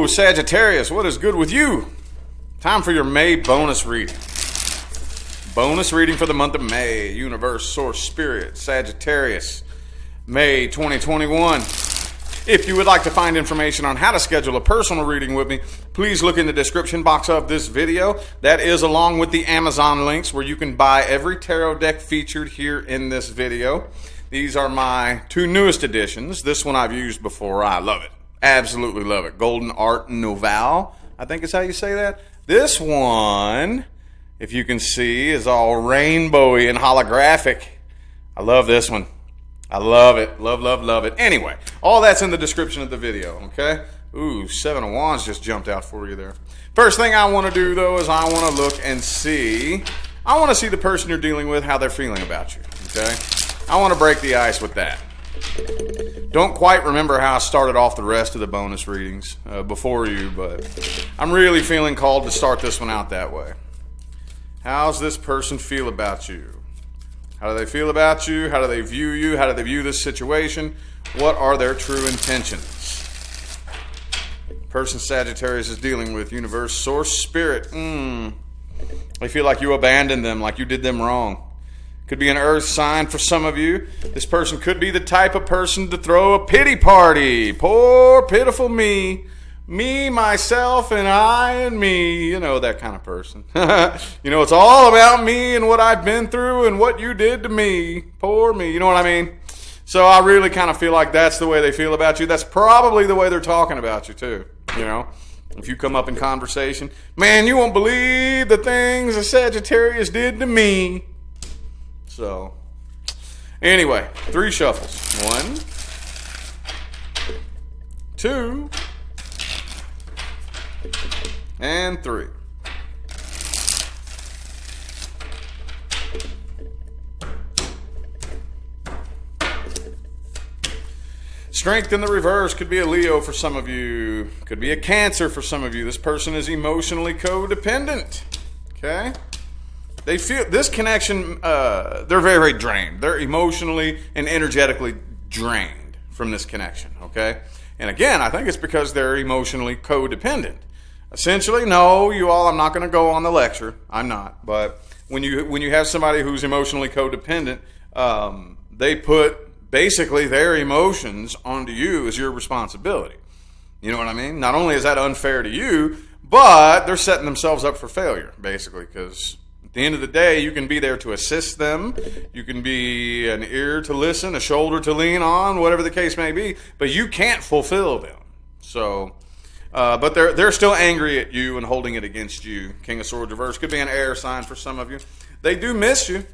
Hello, Sagittarius. What is good with you? Time for your May bonus reading. Bonus reading for the month of May. Universe, Source, Spirit, Sagittarius, May 2021. If you would like to find information on how to schedule a personal reading with me, please look in the description box of this video. That is along with the Amazon links where you can buy every tarot deck featured here in this video. These are my two newest editions. This one I've used before. I love it. Absolutely love it. Golden Art Noveau, I think is how you say that. This one, if you can see, is all rainbowy and holographic. I love this one. I love it. Love, love, love it. Anyway, all that's in the description of the video, okay? Ooh, 7 of Wands just jumped out for you there. First thing I want to do, though, is I want to look and see. I want to see the person you're dealing with, how they're feeling about you, okay? I want to break the ice with that. Don't quite remember how I started off the rest of the bonus readings before you, but I'm really feeling called to start this one out that way. How's this person feel about you? How do they feel about you? How do they view you? How do they view this situation? What are their true intentions? Person Sagittarius is dealing with, universe, source, spirit. They feel like you abandoned them, like you did them wrong. Could be an earth sign for some of you. This person could be the type of person to throw a pity party. Poor, pitiful me. Me, myself, and I, and me. You know, that kind of person. You know, it's all about me and what I've been through and what you did to me. Poor me. You know what I mean? So I really kind of feel like that's the way they feel about you. That's probably the way they're talking about you, too. You know? If you come up in conversation, man, you won't believe the things a Sagittarius did to me. So, anyway, 3 shuffles. 1, 2, and 3. Strength in the reverse could be a Leo for some of you. Could be a Cancer for some of you. This person is emotionally codependent. Okay? They feel this connection, they're very, very drained. They're emotionally and energetically drained from this connection, okay? And again, I think it's because they're emotionally codependent. Essentially, no, you all, I'm not going to go on the lecture. I'm not. But when you have somebody who's emotionally codependent, they put basically their emotions onto you as your responsibility. You know what I mean? Not only is that unfair to you, but they're setting themselves up for failure, basically, because at the end of the day, you can be there to assist them. You can be an ear to listen, a shoulder to lean on, whatever the case may be. But you can't fulfill them. So, but they're still angry at you and holding it against you. King of Swords reverse could be an air sign for some of you. They do miss you.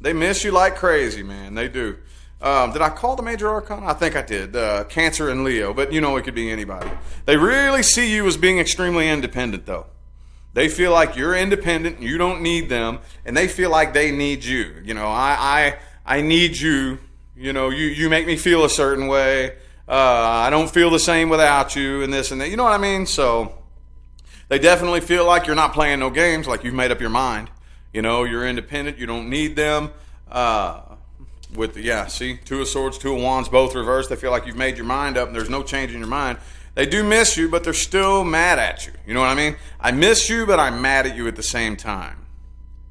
They miss you like crazy, man. They do. Did I call the major arcana? I think I did. Cancer and Leo, but you know it could be anybody. They really see you as being extremely independent, though. They feel like you're independent, you don't need them, and they feel like they need you. You know, I need you. You know, you make me feel a certain way. I don't feel the same without you, and this and that. You know what I mean? So they definitely feel like you're not playing no games, like you've made up your mind. You know, you're independent, you don't need them. See, 2 of Swords, 2 of Wands, both reversed. They feel like you've made your mind up and there's no change in your mind. They do miss you, but they're still mad at you. You know what I mean? I miss you, but I'm mad at you at the same time.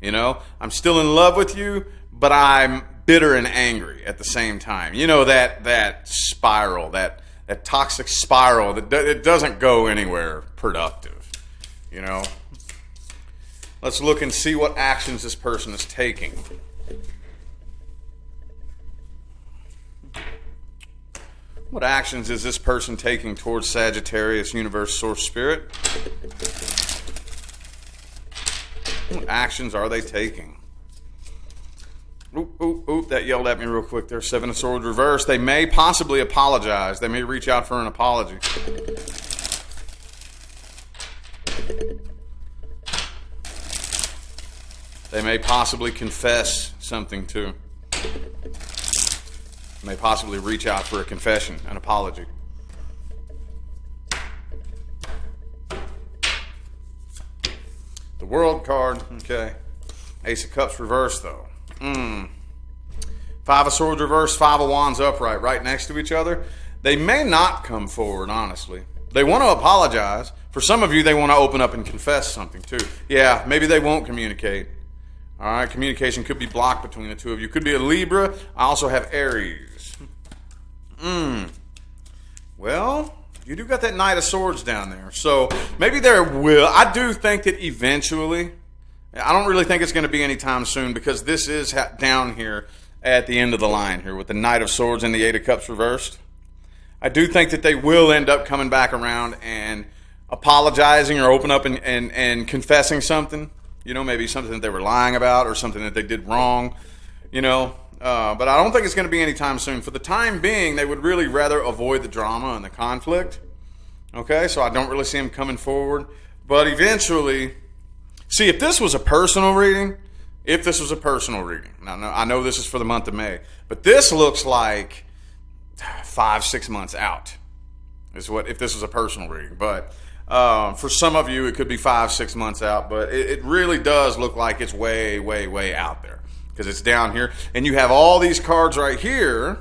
You know? I'm still in love with you, but I'm bitter and angry at the same time. You know, that spiral, that toxic spiral, it doesn't go anywhere productive. You know? Let's look and see what actions this person is taking. What actions is this person taking towards Sagittarius, universe, source, spirit? What actions are they taking? Oop, that yelled at me real quick there. 7 of Swords reverse. They may possibly apologize. They may reach out for an apology. They may possibly confess something too. May possibly reach out for a confession, an apology. The World card, okay. Ace of Cups reverse, though. 5 of Swords reverse, 5 of Wands upright, right next to each other. They may not come forward, honestly. They want to apologize. For some of you, they want to open up and confess something too. Yeah, maybe they won't communicate. All right, communication could be blocked between the two of you. Could be a Libra. I also have Aries. Well, you do got that Knight of Swords down there. So maybe there will. I do think that eventually, I don't really think it's going to be anytime soon because this is down here at the end of the line here with the Knight of Swords and the Eight of Cups reversed. I do think that they will end up coming back around and apologizing or open up and confessing something. You know, maybe something that they were lying about or something that they did wrong, you know. But I don't think it's going to be anytime soon. For the time being, they would really rather avoid the drama and the conflict. Okay, so I don't really see them coming forward. But eventually, see, if this was a personal reading, now I know this is for the month of May, but this looks like 5-6 months out is what, if this was a personal reading. But for some of you, it could be 5-6 months out, but it really does look like it's way, way, way out there because it's down here. And you have all these cards right here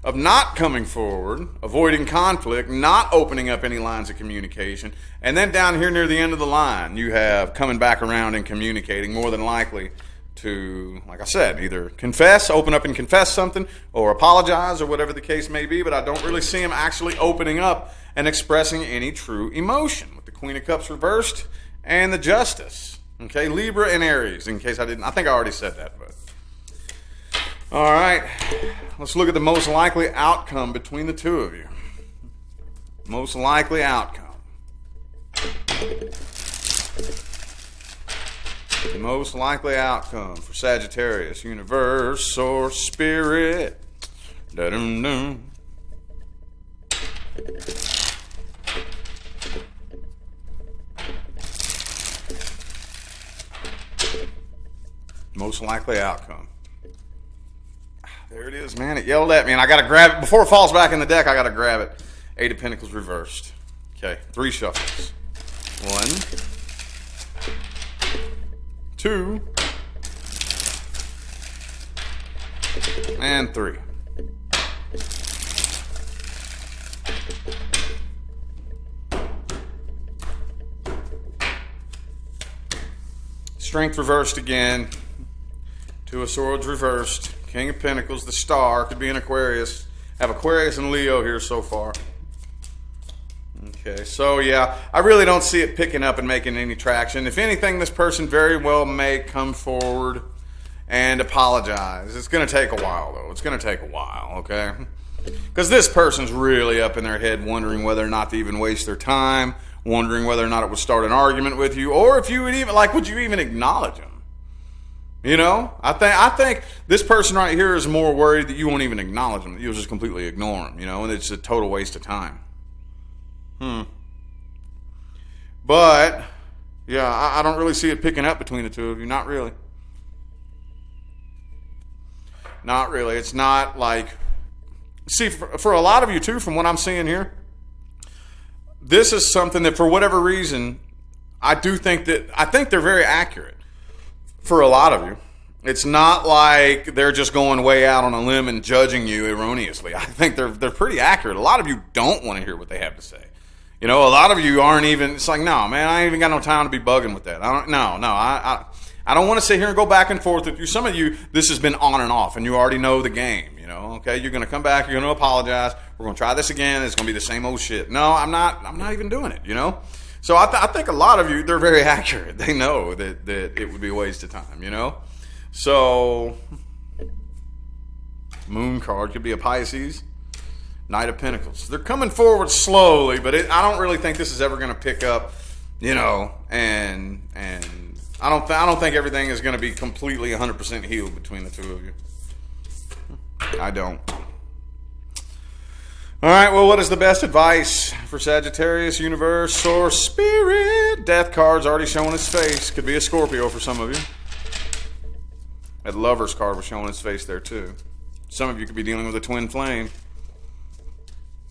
of not coming forward, avoiding conflict, not opening up any lines of communication. And then down here near the end of the line, you have coming back around and communicating, more than likely to, like I said, either confess, open up and confess something, or apologize, or whatever the case may be. But I don't really see them actually opening up and expressing any true emotion with the Queen of Cups reversed and the Justice. Okay, Libra and Aries, in case I didn't. I think I already said that, but. All right, let's look at the most likely outcome between the two of you. Most likely outcome. The most likely outcome for Sagittarius, universe or spirit. Da-dum-dum. Most likely outcome. There it is, man. It yelled at me, and I got to grab it. Before it falls back in the deck, I got to grab it. Eight of Pentacles reversed. Okay, 3 shuffles. 1, 2, and 3. Strength reversed again. 2 of Swords reversed. King of Pentacles, the Star, could be an Aquarius. Have Aquarius and Leo here so far. Okay, so yeah, I really don't see it picking up and making any traction. If anything, this person very well may come forward and apologize. It's going to take a while, though. It's going to take a while, okay? Because this person's really up in their head wondering whether or not to even waste their time, wondering whether or not it would start an argument with you, or if you would even, like, would you even acknowledge them? You know, I think this person right here is more worried that you won't even acknowledge them, that you'll just completely ignore them, you know, and it's a total waste of time. But, yeah, I don't really see it picking up between the two of you. Not really. Not really. It's not like... See, for a lot of you, too, from what I'm seeing here, this is something that, for whatever reason, I think they're very accurate. For a lot of you. It's not like they're just going way out on a limb and judging you erroneously. I think they're pretty accurate. A lot of you don't want to hear what they have to say. You know, a lot of you aren't even, it's like, no, man, I ain't even got no time to be bugging with that. I don't want to sit here and go back and forth with you. Some of you, this has been on and off, and you already know the game, you know, okay? You're going to come back, you're going to apologize, we're going to try this again, it's going to be the same old shit. No, I'm not even doing it, you know? So I think a lot of you, they're very accurate. They know that it would be a waste of time, you know? So, Moon card could be a Pisces. Knight of Pentacles. They're coming forward slowly, but I don't really think this is ever going to pick up, you know, and I don't think everything is going to be completely 100% healed between the two of you. I don't. All right, well, what is the best advice for Sagittarius, universe, or spirit? Death card's already showing its face. Could be a Scorpio for some of you. That Lover's card was showing its face there, too. Some of you could be dealing with a twin flame.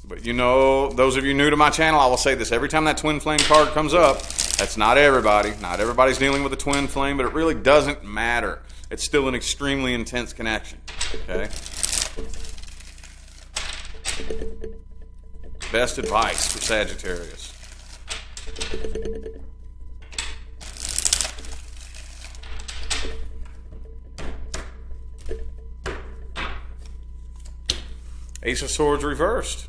But you know, those of you new to my channel, I will say this. Every time that twin flame card comes up, that's not everybody. Not everybody's dealing with a twin flame, but it really doesn't matter. It's still an extremely intense connection. Okay? Best advice for Sagittarius. Ace of Swords reversed.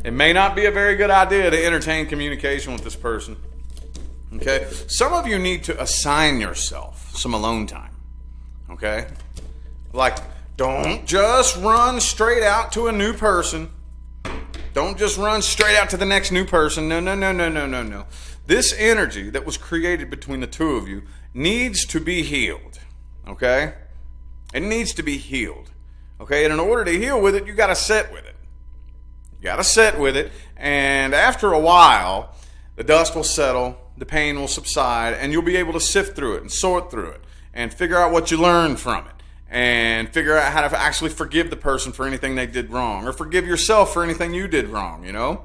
It may not be a very good idea to entertain communication with this person. Okay? Some of you need to assign yourself some alone time. Okay? Like, don't just run straight out to a new person. Don't just run straight out to the next new person. No. This energy that was created between the two of you needs to be healed. Okay? It needs to be healed. Okay? And in order to heal with it, you got to sit with it. You got to sit with it. And after a while, the dust will settle, the pain will subside, and you'll be able to sift through it and sort through it and figure out what you learned from it. And figure out how to actually forgive the person for anything they did wrong, or forgive yourself for anything you did wrong, you know?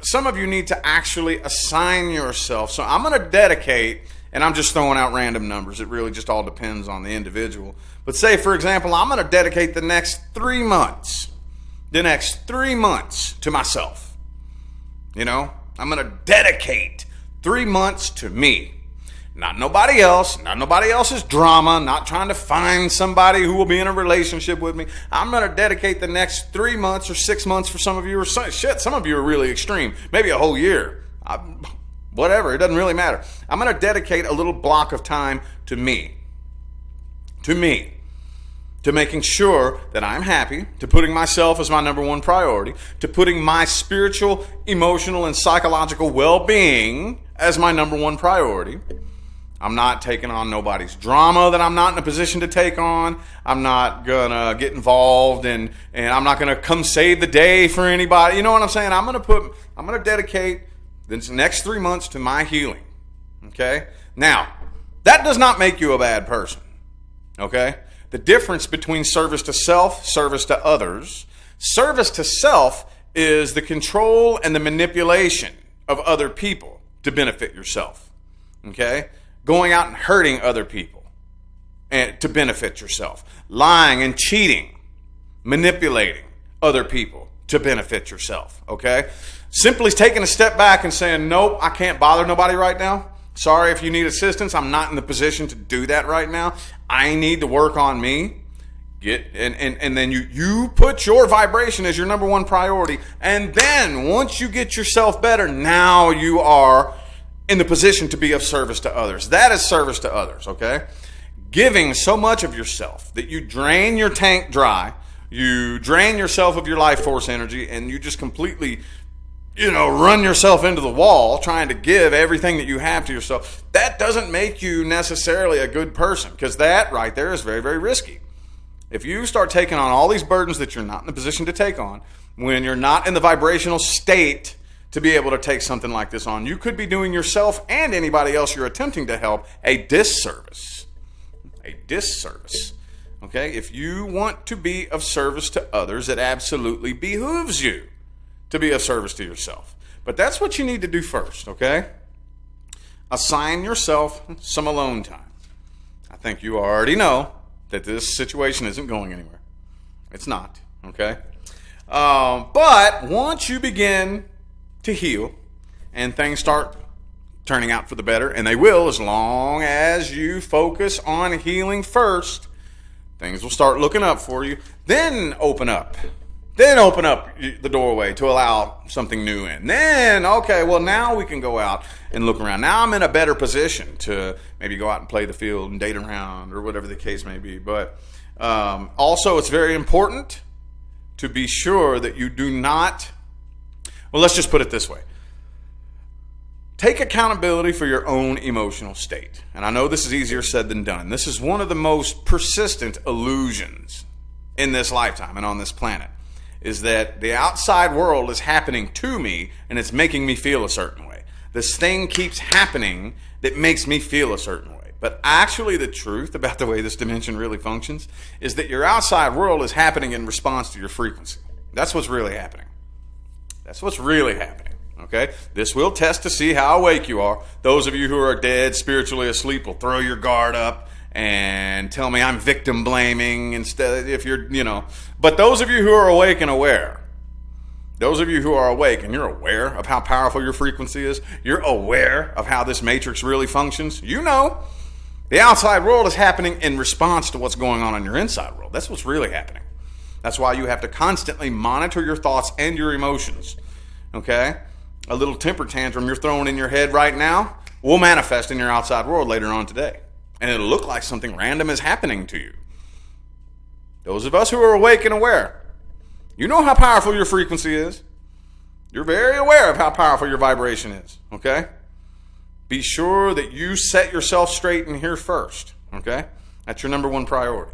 Some of you need to actually assign yourself. So I'm going to dedicate, and I'm just throwing out random numbers. It really just all depends on the individual. But say, for example, I'm going to dedicate the next 3 months to myself. You know? I'm going to dedicate 3 months to me. Not nobody else, not nobody else's drama, not trying to find somebody who will be in a relationship with me. I'm going to dedicate the next 3 months or 6 months for some of you, or some of you are really extreme. Maybe a whole year. Whatever, it doesn't really matter. I'm going to dedicate a little block of time to me. To me. To making sure that I'm happy, to putting myself as my number one priority, to putting my spiritual, emotional, and psychological well-being as my number one priority. I'm not taking on nobody's drama that I'm not in a position to take on. I'm not going to get involved and I'm not going to come save the day for anybody. You know what I'm saying? I'm going to dedicate this next 3 months to my healing. Okay? Now, that does not make you a bad person. Okay? The difference between service to self, service to others. Service to self is the control and the manipulation of other people to benefit yourself. Okay? Going out and hurting other people and to benefit yourself. Lying and cheating. Manipulating other people to benefit yourself. Okay? Simply taking a step back and saying, nope, I can't bother nobody right now. Sorry if you need assistance. I'm not in the position to do that right now. I need to work on me. And then you put your vibration as your number one priority. And then once you get yourself better, now you are in the position to be of service to others. That is service to others, okay? Giving so much of yourself that you drain your tank dry, you drain yourself of your life force energy, and you just completely, run yourself into the wall trying to give everything that you have to yourself. That doesn't make you necessarily a good person, because that right there is very, very risky. If you start taking on all these burdens that you're not in a position to take on, when you're not in the vibrational state to be able to take something like this on, you could be doing yourself and anybody else you're attempting to help a disservice. A disservice. Okay? If you want to be of service to others, it absolutely behooves you to be of service to yourself. But that's what you need to do first, okay? Assign yourself some alone time. I think you already know that this situation isn't going anywhere. It's not, okay? But once you begin to heal and things start turning out for the better, and they will as long as you focus on healing first, things will start looking up for you. Then open up the doorway to allow something new in. Then, okay, well, now we can go out and look around. Now I'm in a better position to maybe go out and play the field and date around or whatever the case may be. But also, it's very important to be sure that you do not, well, let's just put it this way. Take accountability for your own emotional state. And I know this is easier said than done. This is one of the most persistent illusions in this lifetime and on this planet, is that the outside world is happening to me and it's making me feel a certain way. This thing keeps happening that makes me feel a certain way. But actually the truth about the way this dimension really functions is that your outside world is happening in response to your frequency. That's what's really happening. That's what's really happening. Okay? This will test to see how awake you are. Those of you who are dead, spiritually asleep, will throw your guard up and tell me I'm victim blaming instead, if you're, But those of you who are awake and aware, Those of you who are awake and you're aware of how powerful your frequency is, you're aware of how this matrix really functions, you know the outside world is happening in response to what's going on in your inside world. That's what's really happening. That's why you have to constantly monitor your thoughts and your emotions. Okay? A little temper tantrum you're throwing in your head right now will manifest in your outside world later on today. And it'll look like something random is happening to you. Those of us who are awake and aware, you know how powerful your frequency is. You're very aware of how powerful your vibration is, okay? Be sure that you set yourself straight in here first, okay? That's your number one priority.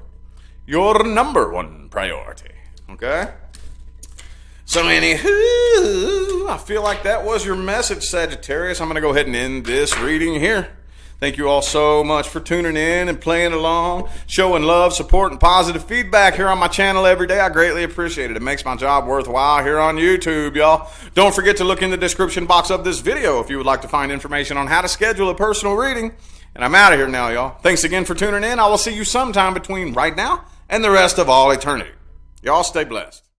Your number one priority, okay? So anywho, I feel like that was your message, Sagittarius. I'm going to go ahead and end this reading here. Thank you all so much for tuning in and playing along, showing love, support, and positive feedback here on my channel every day. I greatly appreciate it. It makes my job worthwhile here on YouTube, y'all. Don't forget to look in the description box of this video if you would like to find information on how to schedule a personal reading. And I'm out of here now, y'all. Thanks again for tuning in. I will see you sometime between right now and the rest of all eternity. Y'all stay blessed.